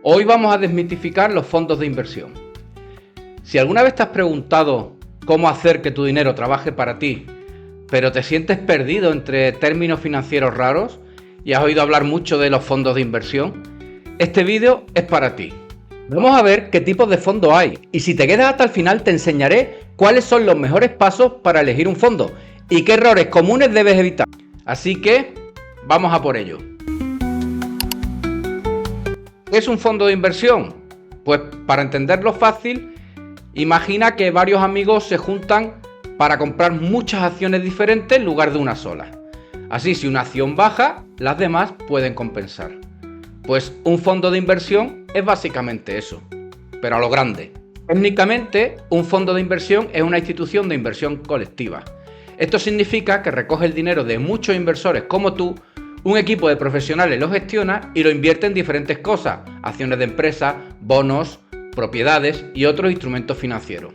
Hoy vamos a desmitificar los fondos de inversión. Si alguna vez te has preguntado cómo hacer que tu dinero trabaje para ti, pero te sientes perdido entre términos financieros raros y has oído hablar mucho de los fondos de inversión, este vídeo es para ti. Vamos a ver qué tipos de fondos hay y si te quedas hasta el final te enseñaré cuáles son los mejores pasos para elegir un fondo y qué errores comunes debes evitar. Así que vamos a por ello. ¿Qué es un fondo de inversión? Pues para entenderlo fácil, imagina que varios amigos se juntan para comprar muchas acciones diferentes en lugar de una sola. Así, si una acción baja, las demás pueden compensar. Pues un fondo de inversión es básicamente eso, pero a lo grande. Técnicamente, un fondo de inversión es una institución de inversión colectiva. Esto significa que recoge el dinero de muchos inversores como tú, un equipo de profesionales lo gestiona y lo invierte en diferentes cosas, acciones de empresas, bonos, propiedades y otros instrumentos financieros.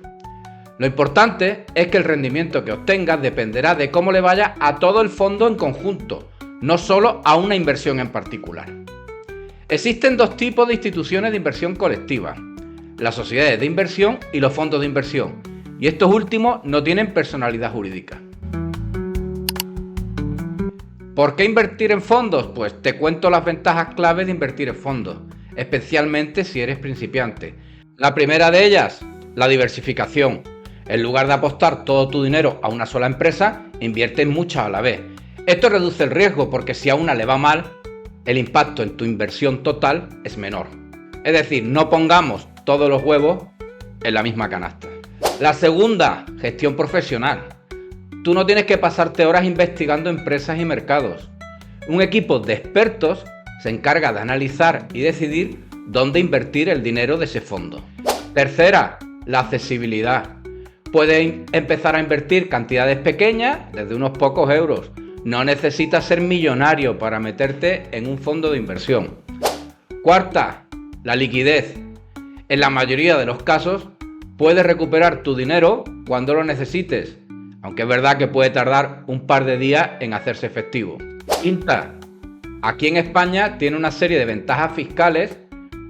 Lo importante es que el rendimiento que obtengas dependerá de cómo le vaya a todo el fondo en conjunto, no solo a una inversión en particular. Existen dos tipos de instituciones de inversión colectiva, las sociedades de inversión y los fondos de inversión, y estos últimos no tienen personalidad jurídica. ¿Por qué invertir en fondos? Pues te cuento las ventajas claves de invertir en fondos, especialmente si eres principiante. La primera de ellas, la diversificación. En lugar de apostar todo tu dinero a una sola empresa, invierte en muchas a la vez. Esto reduce el riesgo porque si a una le va mal, el impacto en tu inversión total es menor. Es decir, no pongamos todos los huevos en la misma canasta. La segunda, gestión profesional. Tú no tienes que pasarte horas investigando empresas y mercados. Un equipo de expertos se encarga de analizar y decidir dónde invertir el dinero de ese fondo. Tercera, la accesibilidad. Puedes empezar a invertir cantidades pequeñas, desde unos pocos euros. No necesitas ser millonario para meterte en un fondo de inversión. Cuarta, la liquidez. En la mayoría de los casos, puedes recuperar tu dinero cuando lo necesites, aunque es verdad que puede tardar un par de días en hacerse efectivo. Quinta, aquí en España tiene una serie de ventajas fiscales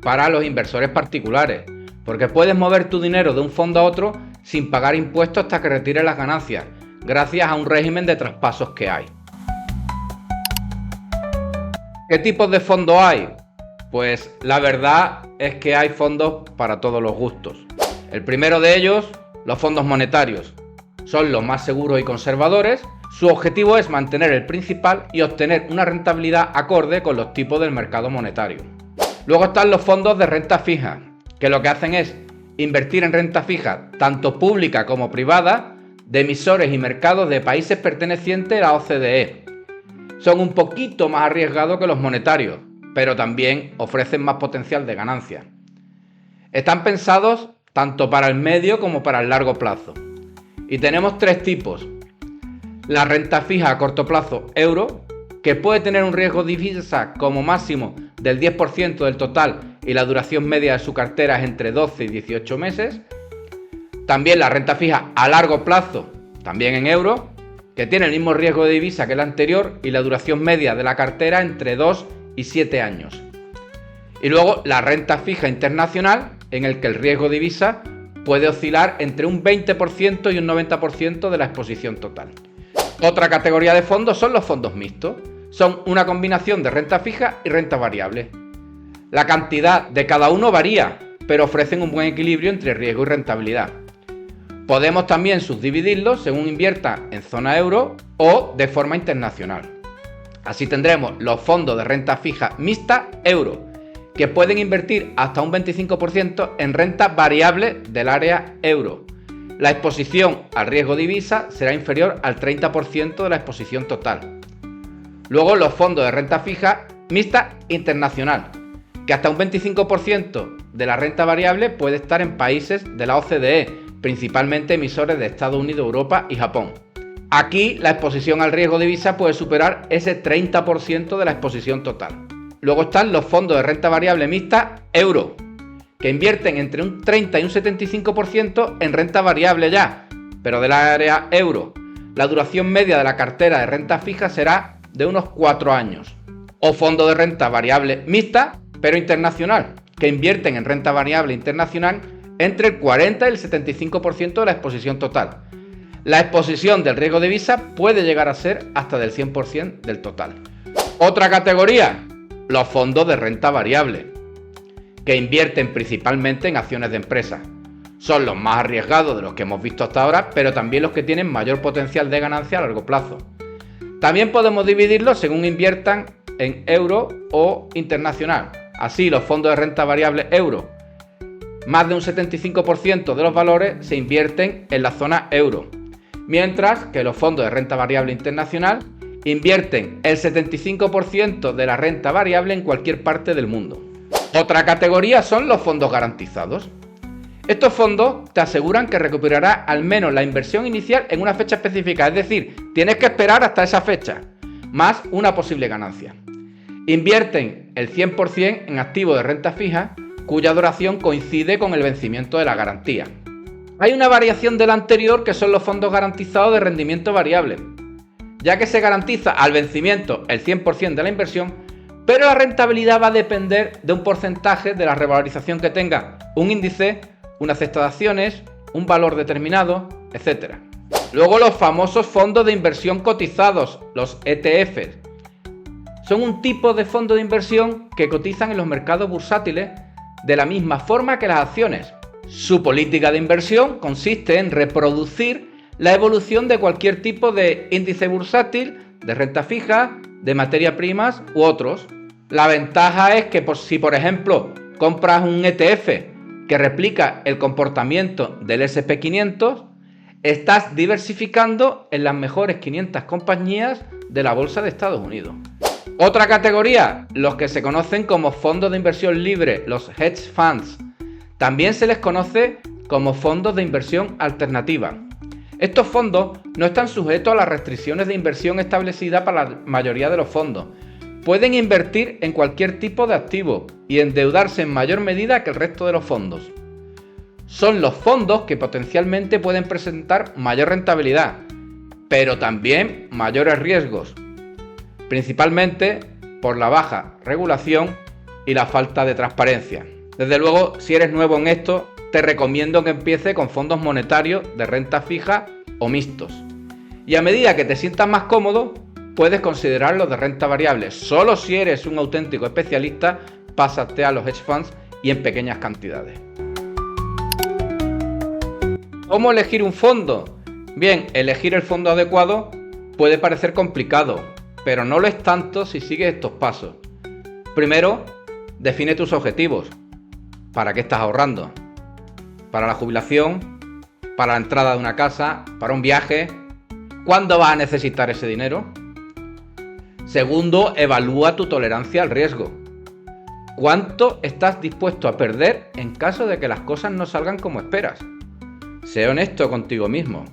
para los inversores particulares, porque puedes mover tu dinero de un fondo a otro sin pagar impuestos hasta que retires las ganancias, gracias a un régimen de traspasos que hay. ¿Qué tipos de fondos hay? Pues la verdad es que hay fondos para todos los gustos. El primero de ellos, los fondos monetarios. Son los más seguros y conservadores. Su objetivo es mantener el principal y obtener una rentabilidad acorde con los tipos del mercado monetario. Luego están los fondos de renta fija, que lo que hacen es invertir en renta fija, tanto pública como privada, de emisores y mercados de países pertenecientes a la OCDE. Son un poquito más arriesgados que los monetarios, pero también ofrecen más potencial de ganancia. Están pensados tanto para el medio como para el largo plazo. Y tenemos tres tipos. La renta fija a corto plazo euro, que puede tener un riesgo de divisa como máximo del 10% del total y la duración media de su cartera es entre 12 y 18 meses. También la renta fija a largo plazo, también en euro, que tiene el mismo riesgo de divisa que la anterior y la duración media de la cartera entre 2 y 7 años. Y luego la renta fija internacional, en el que el riesgo de divisa puede oscilar entre un 20% y un 90% de la exposición total. Otra categoría de fondos son los fondos mixtos. Son una combinación de renta fija y renta variable. La cantidad de cada uno varía, pero ofrecen un buen equilibrio entre riesgo y rentabilidad. Podemos también subdividirlos según invierta en zona euro o de forma internacional. Así tendremos los fondos de renta fija mixta euro, que pueden invertir hasta un 25% en renta variable del área euro. La exposición al riesgo de divisa será inferior al 30% de la exposición total. Luego los fondos de renta fija mixta internacional, que hasta un 25% de la renta variable puede estar en países de la OCDE, principalmente emisores de Estados Unidos, Europa y Japón. Aquí la exposición al riesgo de divisa puede superar ese 30% de la exposición total. Luego están los fondos de renta variable mixta euro, que invierten entre un 30 y un 75% en renta variable ya, pero del área euro. La duración media de la cartera de renta fija será de unos 4 años. O fondo de renta variable mixta, pero internacional, que invierten en renta variable internacional entre el 40 y el 75% de la exposición total. La exposición del riesgo de divisa puede llegar a ser hasta del 100% del total. Otra categoría, los fondos de renta variable, que invierten principalmente en acciones de empresas. Son los más arriesgados de los que hemos visto hasta ahora, pero también los que tienen mayor potencial de ganancia a largo plazo. También podemos dividirlos según inviertan en euro o internacional. Así, los fondos de renta variable euro, más de un 75% de los valores se invierten en la zona euro, mientras que los fondos de renta variable internacional invierten el 75% de la renta variable en cualquier parte del mundo. Otra categoría son los fondos garantizados. Estos fondos te aseguran que recuperarás al menos la inversión inicial en una fecha específica, es decir, tienes que esperar hasta esa fecha, más una posible ganancia. Invierten el 100% en activos de renta fija, cuya duración coincide con el vencimiento de la garantía. Hay una variación de la anterior que son los fondos garantizados de rendimiento variable, ya que se garantiza al vencimiento el 100% de la inversión, pero la rentabilidad va a depender de un porcentaje de la revalorización que tenga un índice, una cesta de acciones, un valor determinado, etc. Luego los famosos fondos de inversión cotizados, los ETFs. Son un tipo de fondo de inversión que cotizan en los mercados bursátiles de la misma forma que las acciones. Su política de inversión consiste en reproducir la evolución de cualquier tipo de índice bursátil, de renta fija, de materias primas u otros. La ventaja es que si por ejemplo compras un ETF que replica el comportamiento del S&P 500, estás diversificando en las mejores 500 compañías de la bolsa de Estados Unidos. Otra categoría, los que se conocen como fondos de inversión libre, los hedge funds. También se les conoce como fondos de inversión alternativa. Estos fondos no están sujetos a las restricciones de inversión establecidas para la mayoría de los fondos. Pueden invertir en cualquier tipo de activo y endeudarse en mayor medida que el resto de los fondos. Son los fondos que potencialmente pueden presentar mayor rentabilidad, pero también mayores riesgos, principalmente por la baja regulación y la falta de transparencia. Desde luego, si eres nuevo en esto, te recomiendo que empieces con fondos monetarios de renta fija o mixtos. Y a medida que te sientas más cómodo, puedes considerar los de renta variable. Solo si eres un auténtico especialista, pásate a los hedge funds y en pequeñas cantidades. ¿Cómo elegir un fondo? Bien, elegir el fondo adecuado puede parecer complicado, pero no lo es tanto si sigues estos pasos. Primero, define tus objetivos. ¿Para qué estás ahorrando? ¿Para la jubilación? ¿Para la entrada de una casa? ¿Para un viaje? ¿Cuándo vas a necesitar ese dinero? Segundo, evalúa tu tolerancia al riesgo. ¿Cuánto estás dispuesto a perder en caso de que las cosas no salgan como esperas? Sé honesto contigo mismo.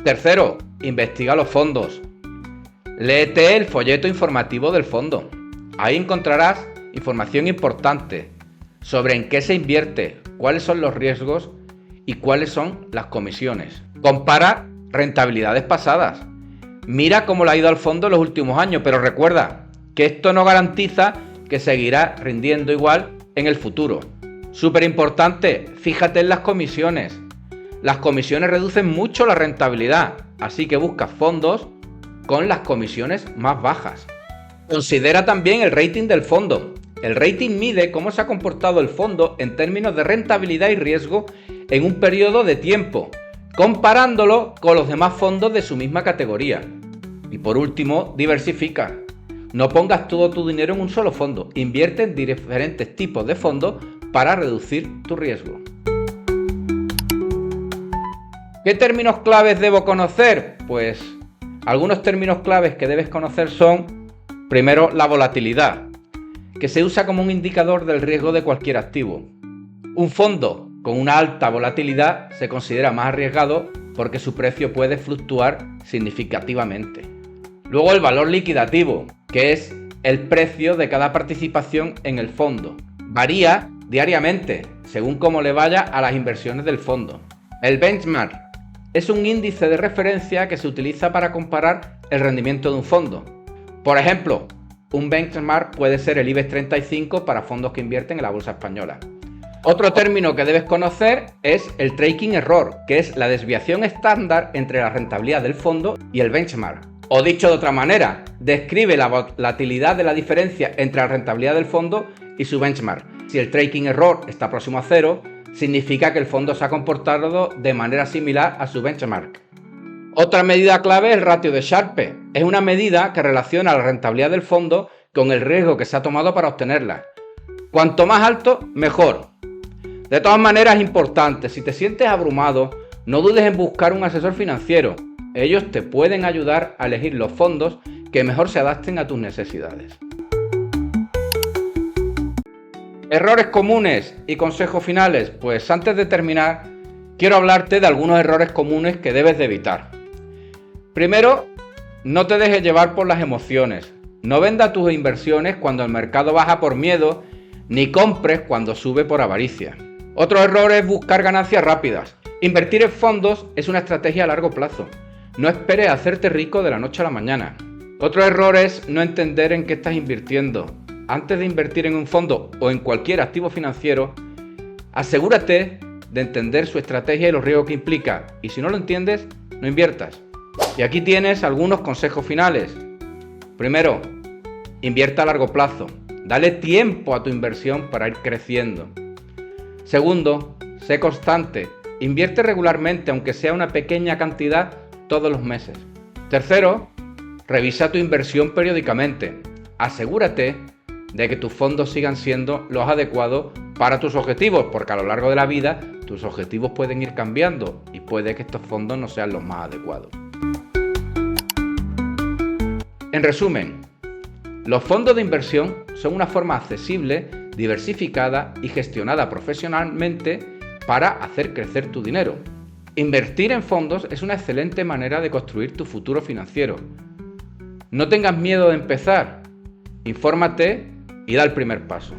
Tercero, investiga los fondos. Léete el folleto informativo del fondo. Ahí encontrarás información importante sobre en qué se invierte, cuáles son los riesgos y cuáles son las comisiones. Compara rentabilidades pasadas. Mira cómo le ha ido al fondo en los últimos años, pero recuerda que esto no garantiza que seguirá rindiendo igual en el futuro. Súper importante, fíjate en las comisiones. Las comisiones reducen mucho la rentabilidad, así que busca fondos con las comisiones más bajas. Considera también el rating del fondo. El rating mide cómo se ha comportado el fondo en términos de rentabilidad y riesgo en un periodo de tiempo, comparándolo con los demás fondos de su misma categoría. Y por último, diversifica. No pongas todo tu dinero en un solo fondo, invierte en diferentes tipos de fondos para reducir tu riesgo. ¿Qué términos claves debo conocer? Pues algunos términos claves que debes conocer son, primero, la volatilidad, que se usa como un indicador del riesgo de cualquier activo. Un fondo con una alta volatilidad se considera más arriesgado porque su precio puede fluctuar significativamente. Luego el valor liquidativo, que es el precio de cada participación en el fondo. Varía diariamente según cómo le vaya a las inversiones del fondo. El benchmark es un índice de referencia que se utiliza para comparar el rendimiento de un fondo. Por ejemplo, Un benchmark puede ser el IBEX 35 para fondos que invierten en la bolsa española. Otro término que debes conocer es el tracking error, que es la desviación estándar entre la rentabilidad del fondo y el benchmark. O dicho de otra manera, describe la volatilidad de la diferencia entre la rentabilidad del fondo y su benchmark. Si el tracking error está próximo a cero, significa que el fondo se ha comportado de manera similar a su benchmark. Otra medida clave es el ratio de Sharpe. Es una medida que relaciona la rentabilidad del fondo con el riesgo que se ha tomado para obtenerla. Cuanto más alto, mejor. De todas maneras, es importante, si te sientes abrumado, no dudes en buscar un asesor financiero. Ellos te pueden ayudar a elegir los fondos que mejor se adapten a tus necesidades. Errores comunes y consejos finales. Pues antes de terminar, quiero hablarte de algunos errores comunes que debes de evitar. Primero, no te dejes llevar por las emociones. No vendas tus inversiones cuando el mercado baja por miedo, ni compres cuando sube por avaricia. Otro error es buscar ganancias rápidas. Invertir en fondos es una estrategia a largo plazo. No esperes a hacerte rico de la noche a la mañana. Otro error es no entender en qué estás invirtiendo. Antes de invertir en un fondo o en cualquier activo financiero, asegúrate de entender su estrategia y los riesgos que implica. Y si no lo entiendes, no inviertas. Y aquí tienes algunos consejos finales. Primero, invierta a largo plazo. Dale tiempo a tu inversión para ir creciendo. Segundo, sé constante. Invierte regularmente, aunque sea una pequeña cantidad, todos los meses. Tercero, revisa tu inversión periódicamente. Asegúrate de que tus fondos sigan siendo los adecuados para tus objetivos, porque a lo largo de la vida tus objetivos pueden ir cambiando y puede que estos fondos no sean los más adecuados. En resumen, los fondos de inversión son una forma accesible, diversificada y gestionada profesionalmente para hacer crecer tu dinero. Invertir en fondos es una excelente manera de construir tu futuro financiero. No tengas miedo de empezar, infórmate y da el primer paso.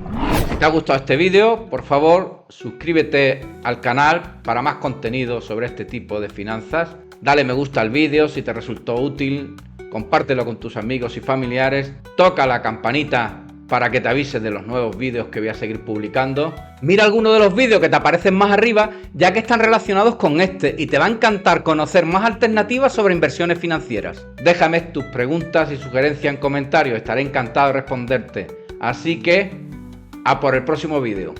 Si te ha gustado este vídeo, por favor, suscríbete al canal para más contenido sobre este tipo de finanzas. Dale me gusta al vídeo si te resultó útil, compártelo con tus amigos y familiares, toca la campanita para que te avises de los nuevos vídeos que voy a seguir publicando. Mira alguno de los vídeos que te aparecen más arriba, ya que están relacionados con este y te va a encantar conocer más alternativas sobre inversiones financieras. Déjame tus preguntas y sugerencias en comentarios, estaré encantado de responderte. Así que, a por el próximo vídeo.